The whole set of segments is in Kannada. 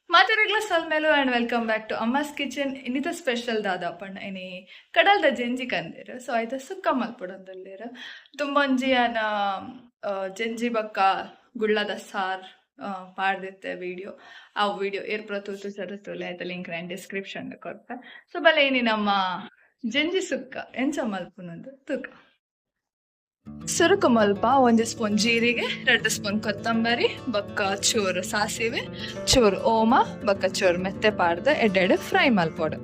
ಮಾತೆರೆಗ್ಲ ಸಲ್ಮೇಲು and welcome back to Amma's kitchen. ಇನ್ನಿತ ಸ್ಪೆಷಲ್ ದಾದಾಪಣ್ಣ ಇನಿ ಕಡಲ್ದ ಜೆಂಜಿ ಕಂದೇರು. ಸೊ ಆಯ್ತು ಸುಕ್ಕ ಮಲ್ಪಡೊಂದುಲ್ಲೇರು ತುಂಬೊಂಜಿ ಆನ ಜೆಂಜಿ ಬಕ್ಕ ಗುಳ್ಳದ ಸಾರ್ ಪಾಡ್ದಿತ್ತೆ ವಿಡಿಯೋ. ಆ ವಿಡಿಯೋ ಏರ್ಪುರ ತೂತು ಚರುತ್ತುಲೆ ಆಯ್ತು ಲಿಂಕ್ ನಾನು ಡಿಸ್ಕ್ರಿಪ್ಷನ್ ಕೊಡ್ತೆ. ಸೊ ಬಲೆ ಇನಿ ನಮ್ಮ ಜೆಂಜಿ ಸುಕ್ಕ ಎಂಚ ಮಲ್ಪುನಂದು ತೂಕ. ಸುರುಕು ಮಲ್ಪ 1 ಸ್ಪೂನ್ ಜೀರಿಗೆ, 2 ಸ್ಪೂನ್ ಕೊತ್ತಂಬರಿ, ಬಕ್ಕ ಚೂರು ಸಾಸಿವೆ, ಚೂರು ಓಮ, ಬಕ್ಕ ಚೂರು ಮೆತ್ತೆ ಪಾಡ್ದು ಎಡ್ಡೆಡು ಫ್ರೈ ಮಲ್ಪೋಡು.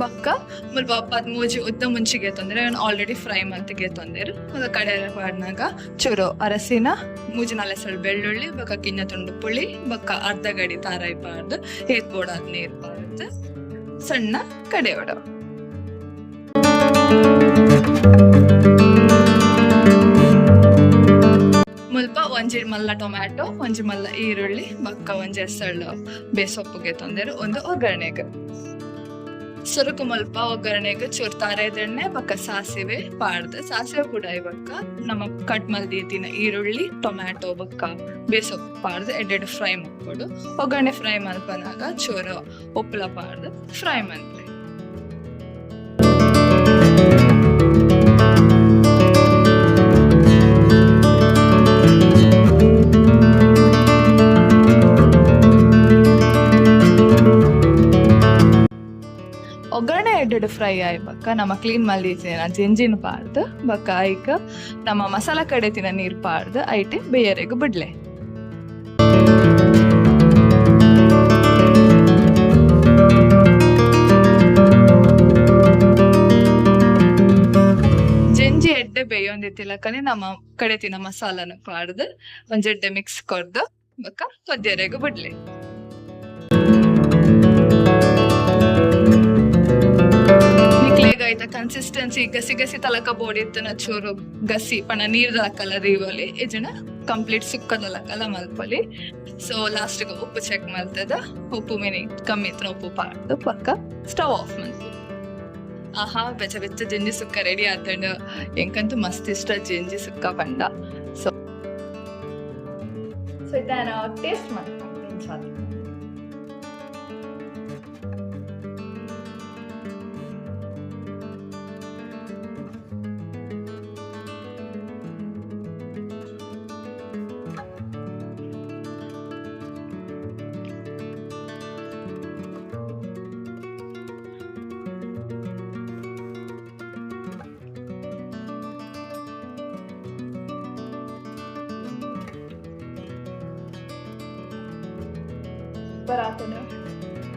ಬಕ್ಕ ಮುಲ್ಪ 13 ಉದ್ದ ಮುಂಚಿಗೆ ತೊಂದರೆ ಆಲ್ರೆಡಿ ಫ್ರೈ ಮಲ್ತಿಗೆ ತೊಂದರೆ ಅದು ಕಡೆ ಪಾಡ್ನಾಗ ಚೂರು ಅರಸಿನ, 3-4 ಬೆಳ್ಳುಳ್ಳಿ, ಬಕ್ಕ ಕಿನ್ನ ತುಂಡು ಪುಳಿ, ಬಕ್ಕ ಅರ್ಧ ಗಡಿ ತಾರಾಯಿ ಪಾಡ್ದು ಹೇತ್ ಬೋಡಾದ ನೀರು ಪಾಡ್ದು ಸಣ್ಣ ಕಡೆ ಒಡ. ಮುಲ್ಪ ಒಂಜಿ ಮಲ್ಲ ಟೊಮ್ಯಾಟೊ, ಒಂಜಿ ಮಲ್ಲ ಈರುಳ್ಳಿ, ಬಕ್ಕ ಒಂಜಿ ಎಸಳು ಬೇಸೊಪ್ಪುಗೆ ತೊಂದರೆ ಒಂದು ಒಗ್ಗರಣೆಗೆ. ಸುರುಕು ಮುಲ್ಪ ಒಗ್ಗರಣೆಗೆ ಚೂರು ತಾರೆದೆಣ್ಣೆ, ಬಕ್ಕ ಸಾಸಿವೆ ಪಾಡ್ದು ಸಾಸಿವೆ ಕೂಡ ಬಕ್ಕ ನಮ್ಮ ಕಟ್ ಮಲ್ದಿನ ಈರುಳ್ಳಿ, ಟೊಮ್ಯಾಟೊ, ಬಕ್ಕ ಬೇಸೊಪ್ಪು ಪಾಡ್ದು ಎಡ್ಡೆಡು ಫ್ರೈ ಮಾಡ್ಕೊಡು. ಒಗ್ಗರಣೆ ಫ್ರೈ ಮಲ್ಪನಾಗ ಚೂರು ಉಪ್ಪಳ ಪಾಡ್ದು ಫ್ರೈ ಮಲ್ಪೆ. ಒಗ್ಗರಣೆ ಎಡ್ಡೆಡು ಫ್ರೈ ಆಯ್ ಬಕ್ಕ ನಮ್ಮ ಕ್ಲೀನ್ ಮಲ್ದಿನ ಜೆಂಜಿನ ಪಾಡ್ದು ಬಕ್ಕ ಐಕ ನಮ್ಮ ಮಸಾಲ ಕಡೆತಿನ ನೀರು ಪಾಡ್ದು ಐಟೆ ಬೇಯರೆಗೂ ಬಿಡ್ಲೆ. ಜೆಂಜಿ ಎಡ್ಡೆ ಬೇಯೊಂದಿತ್ತಿಲಕನೆ ನಮ್ಮ ಕಡೆತಿನ ಮಸಾಲನ ಪಾಡ್ದು ಒಂಜೆಡ್ಡೆ ಮಿಕ್ಸ್ ಕೊರ್ದು ಬಕ್ಕ ಕೊದ್ಯರೆಗೂ ಬಿಡ್ಲೆ. ಕನ್ಸಿಸ್ಟೆನ್ಸಿ ಗಸಿ ಗಸಿ ತಲಕ ಬೋಡಿತ್ತನ ಚೂರು ಗಸಿ ಪಣ ನೀರ್ ದಲಕಲ್ಲ ರೀವಲಿ ಇಜನ ಕಂಪ್ಲೀಟ್ ಸುಕ್ಕದ ಲಕಲ್ಲ ಮಲ್ಪಲಿ. ಸೊ ಲಾಸ್ಟ್ಗೆ ಉಪ್ಪು ಚೆಕ್ ಮಲ್ತದ, ಉಪ್ಪು ಮಿನಿ ಕಮ್ಮಿ ಇತ್ತು ಉಪ್ಪು ಪಾಡ್ದು ಪಕ್ಕ ಸ್ಟವ್ ಆಫ್ ಮಲ್ತು. ಆಹಾ ಬೆಚ್ಚ ಬೆಚ್ಚ ಜೆಂಜಿ ಸುಕ್ಕ ರೆಡಿ ಆತಂಡು. ಎಂಕಂತೂ ಮಸ್ತ್ ಇಷ್ಟ ಜೆಂಜಿ ಸುಕ್ಕ ಪಂಡ. ಸೊ ಇದನ್ನ ಟೇಸ್ಟ್ ಮಾಡ್ಕೊಂಡು ಬರಾತನ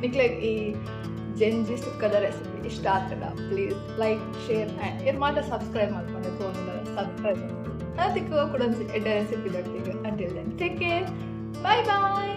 ನಿಕ್ಲೆ ಈ ಜೆಂಜಿ ಸುಕ್ಕದ ರೆಸಿಪಿ ಇಷ್ಟ ಆಗ್ತದ ಪ್ಲೀಸ್ ಲೈಕ್ ಶೇರ್ ಆ್ಯಂಡ್ ಇರ್ ಮಾತ್ರ ಸಬ್ಸ್ಕ್ರೈಬ್ ಮಾಡ್ಕೊಂಡು ಫೋನ್ ಸಬ್ಸ್ಕ್ರೈಬ್ ಅದಕ್ಕೆ ಕೂಡ ಎಡ್ಡ ರೆಸಿಪಿ ದೊಡ್ಡಿಗೆ until then take care, bye ಬಾಯ್.